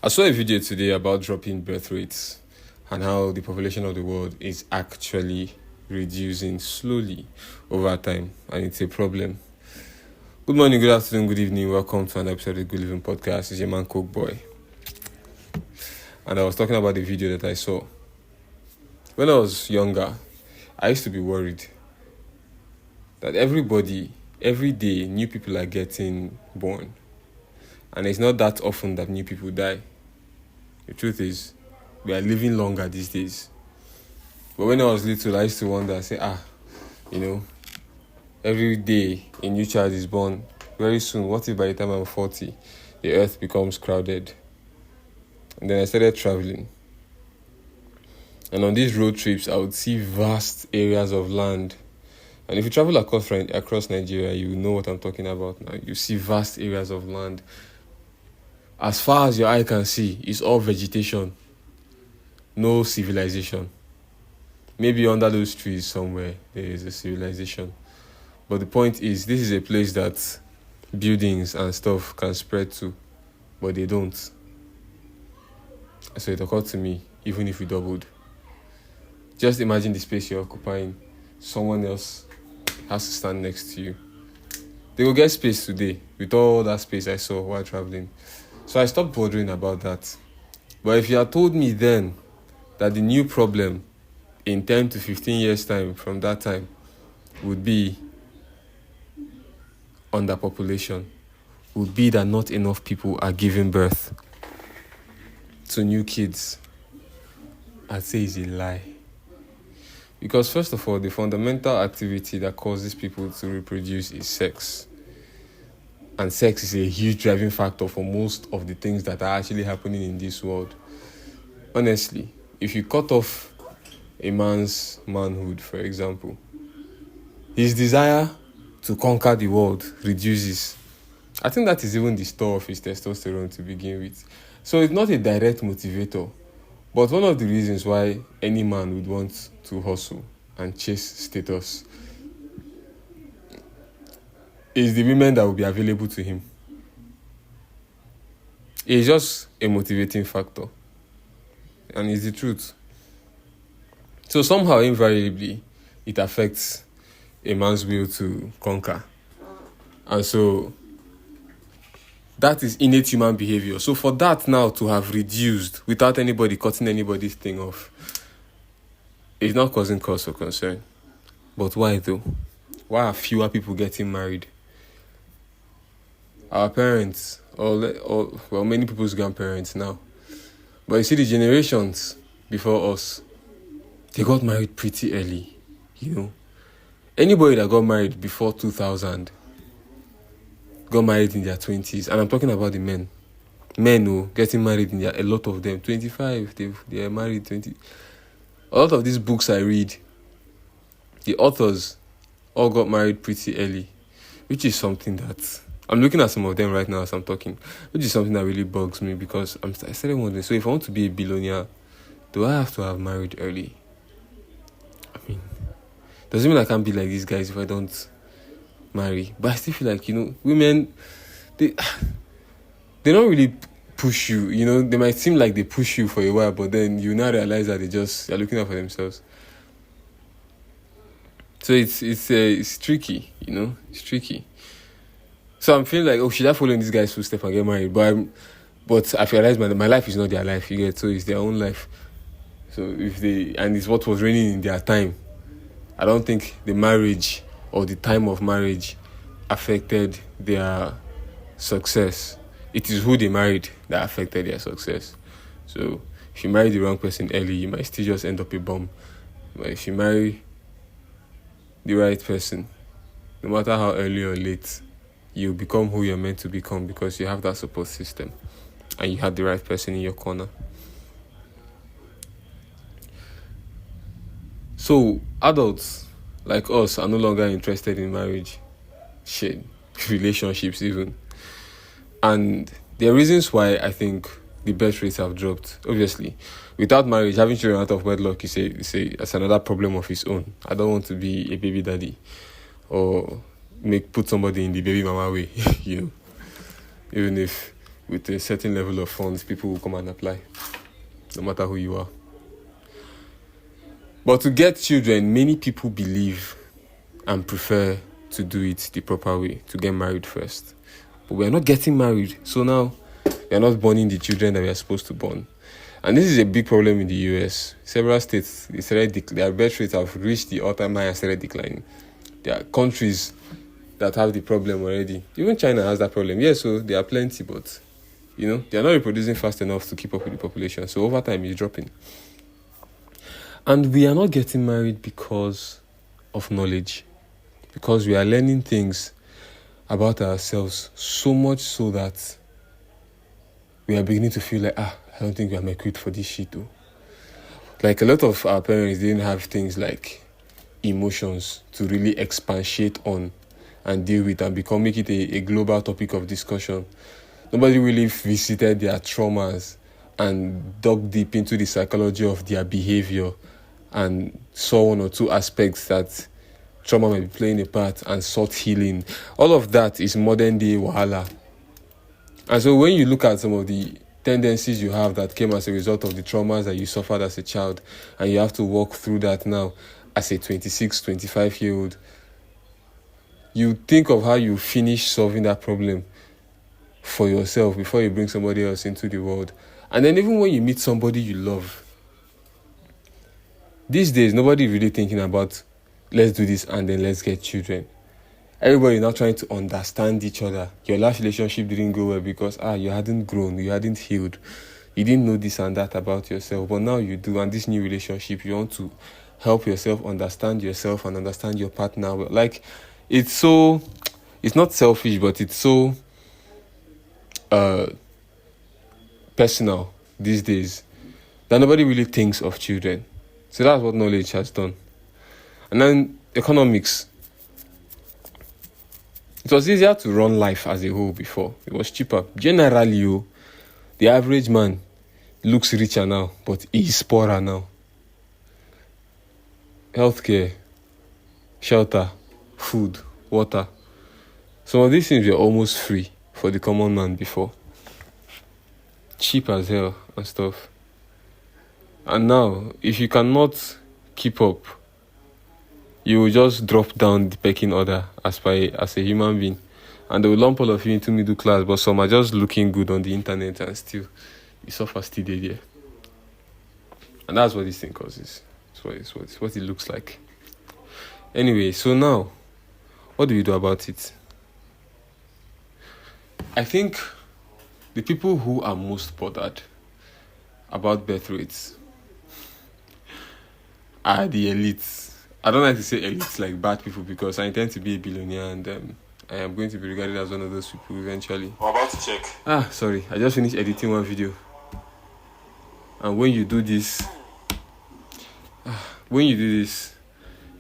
I saw a video today about dropping birth rates and how the population of the world is actually reducing slowly over time, and it's a problem. Good morning, good afternoon, good evening. Welcome to an episode of the Good Living Podcast. It's your man, Coke Boy. And I was talking about the video that I saw. When I was younger, I used to be worried that every day, new people are getting born. And it's not that often that new people die. The truth is, we are living longer these days. But when I was little, I used to wonder, I say, every day a new child is born. Very soon, what if by the time I'm 40, the earth becomes crowded? And then I started traveling. And on these road trips, I would see vast areas of land. And if you travel across Nigeria, you know what I'm talking about now. You see vast areas of land. As far as your eye can see, it's all vegetation. No civilization. Maybe under those trees somewhere, there is a civilization. But the point is, this is a place that buildings and stuff can spread to, but they don't. So it occurred to me, even if we doubled. Just imagine the space you're occupying. Someone else has to stand next to you. They will get space today with all that space I saw while traveling. So I stopped bothering about that. But if you had told me then that the new problem in 10 to 15 years' time from that time would be underpopulation, would be that not enough people are giving birth to new kids, I'd say is a lie. Because first of all, the fundamental activity that causes people to reproduce is sex. And sex is a huge driving factor for most of the things that are actually happening in this world. Honestly, if you cut off a man's manhood, for example, his desire to conquer the world reduces. I think that is even the store of his testosterone to begin with. So it's not a direct motivator, but one of the reasons why any man would want to hustle and chase status is the women that will be available to him. It's just a motivating factor. And it's the truth. So somehow, invariably, it affects a man's will to conquer. And so that is innate human behavior. So for that now to have reduced without anybody cutting anybody's thing off, it's not causing cause for concern. But why though? Why are fewer people getting married? Our parents, many people's grandparents now. But you see, the generations before us, they got married pretty early, Anybody that got married before 2000 got married in their 20s. And I'm talking about the men. Men who getting married a lot of them, 25, they are married 20. A lot of these books I read, the authors all got married pretty early, which is something that I'm looking at some of them right now as I'm talking, which is something that really bugs me because I started wondering, so if I want to be a billionaire, do I have to have married early? Does it mean I can't be like these guys if I don't marry? But I still feel like, women, they don't really push you, they might seem like they push you for a while, but then you now realize that they're looking out for themselves. So it's tricky, it's tricky. So I'm feeling like, should I follow in these guys' footsteps and get married? But I realize my life is not their life, so it's their own life. So and it's what was reigning in their time. I don't think the marriage or the time of marriage affected their success. It is who they married that affected their success. So if you marry the wrong person early, you might still just end up a bum. But if you marry the right person, no matter how early or late, you become who you're meant to become because you have that support system and you have the right person in your corner. So adults like us are no longer interested in marriage, relationships even. And there are reasons why I think the birth rates have dropped. Obviously, without marriage, having children out of wedlock is that's another problem of its own. I don't want to be a baby daddy or put somebody in the baby mama way, Even if with a certain level of funds, people will come and apply, no matter who you are. But to get children, many people believe and prefer to do it the proper way, to get married first. But we're not getting married, so now we're not borning the children that we are supposed to born. And this is a big problem in the US. Several states, their birth rates have reached the all-time high and started declining. There are countries that have the problem already. Even China has that problem. Yes, so there are plenty, but they are not reproducing fast enough to keep up with the population. So over time, it's dropping. And we are not getting married because of knowledge, because we are learning things about ourselves so much so that we are beginning to feel like, I don't think we are equipped for this shit though. Like a lot of our parents didn't have things like emotions to really expatiate on and deal with and make it a global topic of discussion. Nobody really visited their traumas and dug deep into the psychology of their behavior and saw one or two aspects that trauma might be playing a part and sought healing. All of that is modern day wahala. And so when you look at some of the tendencies you have that came as a result of the traumas that you suffered as a child, and you have to walk through that now as a 26, 25-year-old, you think of how you finish solving that problem for yourself before you bring somebody else into the world. And then even when you meet somebody you love, these days, nobody really thinking about, let's do this and then let's get children. Everybody now trying to understand each other. Your last relationship didn't go well because you hadn't grown, you hadn't healed. You didn't know this and that about yourself, but now you do. And this new relationship, you want to help yourself understand yourself and understand your partner. Like, it's not selfish, but it's so personal these days that nobody really thinks of children. So that's what knowledge has done. And then economics. It was easier to run life as a whole before. It was cheaper. Generally, the average man looks richer now, but he's poorer now. Healthcare, shelter, food, water. Some of these things were almost free for the common man before. Cheap as hell and stuff. And now, if you cannot keep up, you will just drop down the pecking order as a human being. And they will lump all of you into middle class, but some are just looking good on the internet and still, you suffer still there. And that's what this thing causes. It's what it looks like. Anyway, so now, what do we do about it? I think the people who are most bothered about birth rates are the elites. I don't like to say elites like bad people because I intend to be a billionaire and I am going to be regarded as one of those people eventually. I'm about to check. Sorry. I just finished editing one video. And when you do this,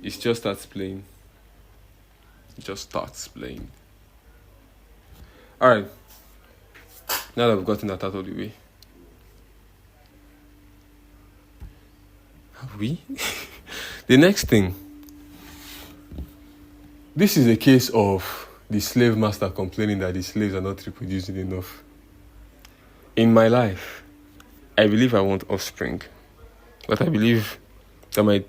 it just starts playing. Alright. Now that we've gotten that out of the way. Have we? The next thing. This is a case of the slave master complaining that the slaves are not reproducing enough. In my life, I believe I want offspring. But I believe that my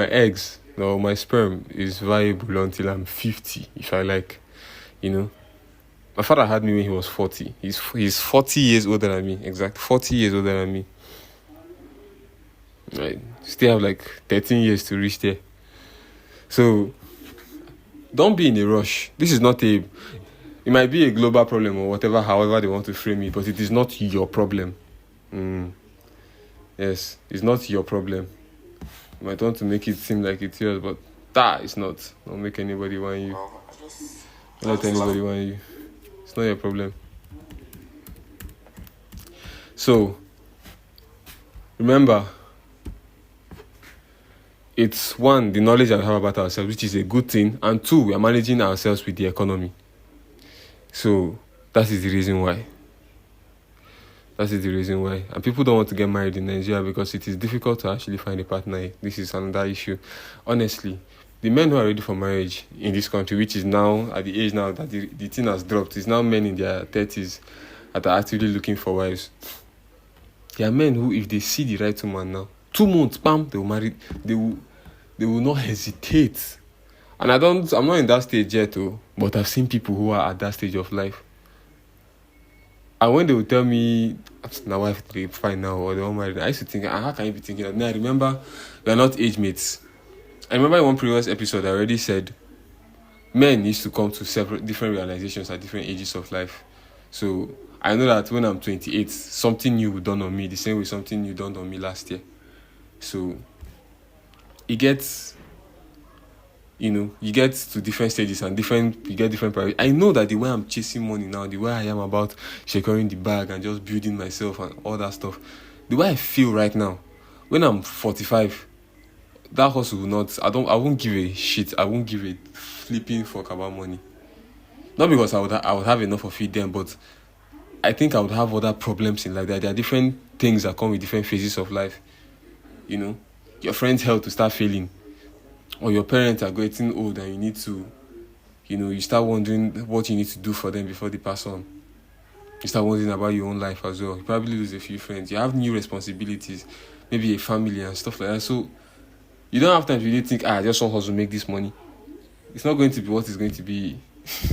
eggs or my sperm is viable until I'm 50, if I like. My father had me when he was 40. He's 40 years older than me. Exact 40 years older than me. Right. Still have like 13 years to reach there. So don't be in a rush. This is not it might be a global problem or whatever, however they want to frame it, but it is not your problem. Yes, it's not your problem. You might want to make it seem like it's yours, but it's not. Don't make anybody want you. Don't let anybody want you. It's not your problem. So, remember, it's one, the knowledge that we have about ourselves, which is a good thing, and two, we are managing ourselves with the economy. So, that is the reason why. And people don't want to get married in Nigeria because it is difficult to actually find a partner. This is another issue. Honestly, the men who are ready for marriage in this country, which is now, at the age now that the thing has dropped, is now men in their 30s that are actively looking for wives. There are men who, if they see the right woman now, 2 months, bam, they will marry. They will not hesitate. And I'm not in that stage yet, but I've seen people who are at that stage of life. And when they will tell me, my wife, they fine now, or they won't marry, I used to think, how can you be thinking that? Now I remember, we are not age mates. I remember in one previous episode, I already said, men used to come to several different realizations at different ages of life. So I know that when I'm 28, something new will dawn on me, the same way something new dawned on me last year. So it gets, you get to different stages and you get different priorities. I know that the way I'm chasing money now, the way I am about securing the bag and just building myself and all that stuff, the way I feel right now, when I'm 45, that hustle will not, I won't give a shit. I won't give a flipping fuck about money. Not because I would have enough of it then, but I think I would have other problems in life. There are different things that come with different phases of life. Your friend's health will start failing, or your parents are getting old and you need to, you start wondering what you need to do for them before they pass on. You start wondering about your own life as well. You probably lose a few friends. You have new responsibilities, maybe a family and stuff like that. So you don't have time to really think, I just want to make this money. It's not going to be what it's going to be.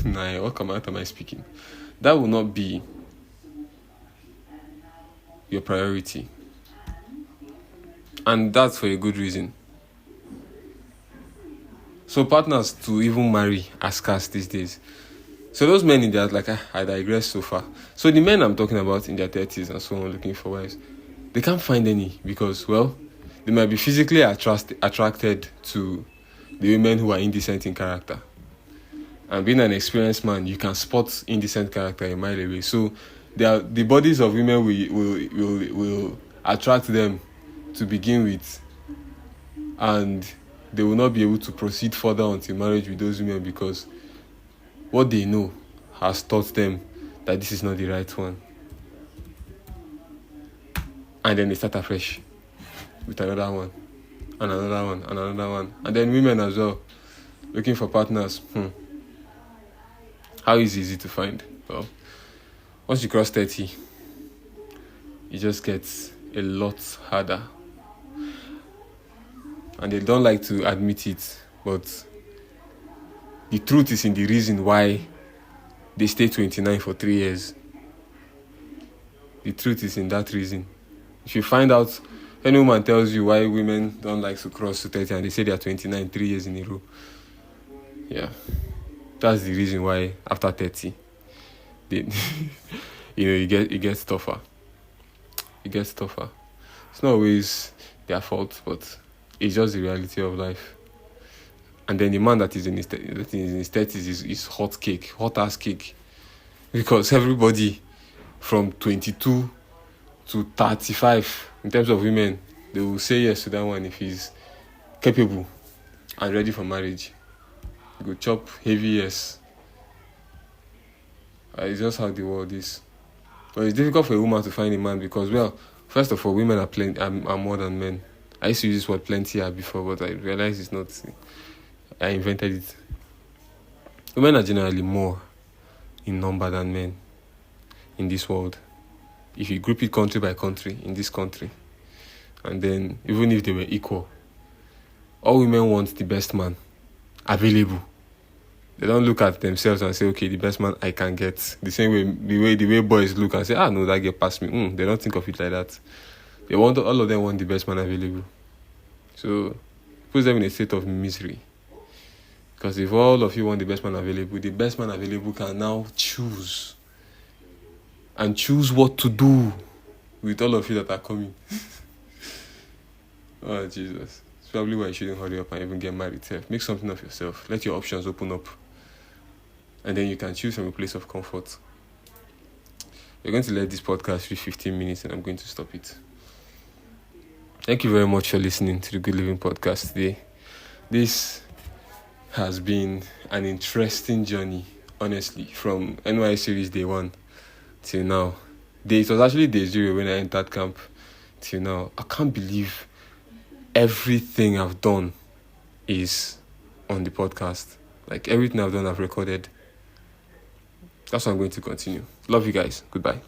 Nah, what amount am I speaking? That will not be your priority. And that's for a good reason. So partners to even marry are scarce these days. So those men in their, I digress so far. So the men I'm talking about in their 30s and so on looking for wives, they can't find any because, well, they might be physically attracted to the women who are indecent in character. And being an experienced man, you can spot indecent character a mile away. So the bodies of women will attract them to begin with, and they will not be able to proceed further until marriage with those women because what they know has taught them that this is not the right one. And then they start afresh with another one, and another one, and another one. And then women as well, looking for partners. How is it to find? Well, once you cross 30, it just gets a lot harder. And they don't like to admit it, but the truth is in the reason why they stay 29 for 3 years. The truth is in that reason. If you find out, if any woman tells you why women don't like to cross to 30 and they say they are 29 3 years in a row, yeah, that's the reason why after 30, it gets tougher. It gets tougher. It's not always their fault, but it's just the reality of life. And then the man that is in his 30s is hot ass cake. Because everybody from 22 to 35, in terms of women, they will say yes to that one if he's capable and ready for marriage. You go chop heavy yes. It's just how the world is. But it's difficult for a woman to find a man because, well, first of all, women are more than men. I used to use this word plenty before, but I realized it's not. I invented it. Women are generally more in number than men in this world. If you group it country by country, in this country, and then even if they were equal, all women want the best man available. They don't look at themselves and say, okay, the best man I can get. The same way, the way boys look and say, no, that girl passed me. They don't think of it like that. All of them want the best man available. So it puts them in a state of misery. Because if all of you want the best man available can now choose. And choose what to do with all of you that are coming. Oh, Jesus. It's probably why you shouldn't hurry up and even get married. Make something of yourself. Let your options open up. And then you can choose from a place of comfort. We're going to let this podcast reach 15 minutes and I'm going to stop it. Thank you very much for listening to the Good Living Podcast today. This has been an interesting journey, honestly, from NYSCeries Day 1 till now. It was actually Day 0 when I entered camp till now. I can't believe everything I've done is on the podcast. Like everything I've done, I've recorded. That's what I'm going to continue. Love you guys. Goodbye.